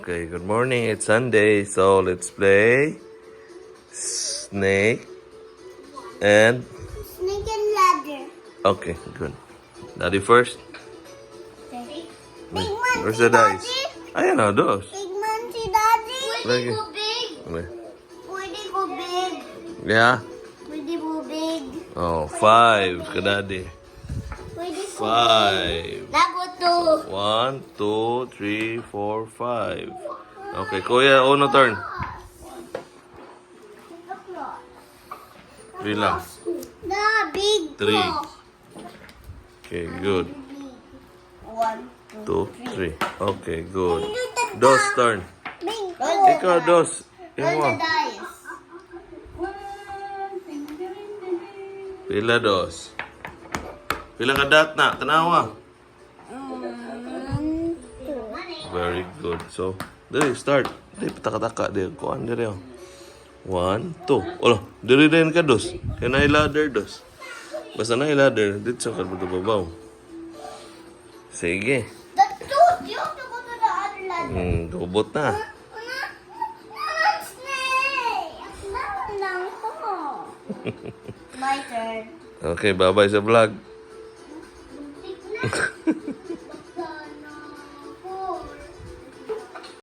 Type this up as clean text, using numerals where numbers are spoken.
Okay, good morning. It's Sunday, so let's play snake and... Snake and ladder. Okay, good. Daddy first. Okay. Wait, Big man, where's si the dice? Daddy. Ayan na, dos. Big man, si Daddy. Lagi. Pwede go big. Okay. Pwede go big. Yeah? Pwede go big. Oh, 5 ka daddy. Pwede go 5. Lago 1, 2, 3, 4, 5. Okay, kuya, uno turn. 3 lang. The big 3. Okay, good. 1, 2, 3. Okay, good. Dos turn. Big Ikaw, dos. Roll Imo. the dice. Pila dos. Pila ka dat na? Tanawa. 1, 2. Very good. So, dali, start. Dali, pataka-taka. Dali, kuhan dali. 1, 2. Olo, dali rin ka dos. Kaya na ladder dos. Basta na ladder, dito sa kalbababaw. Sige. That's two. You have to go to the other ladder. Gubot na. Snake. Naman lang ko. My turn. Okay, bye-bye sa vlog.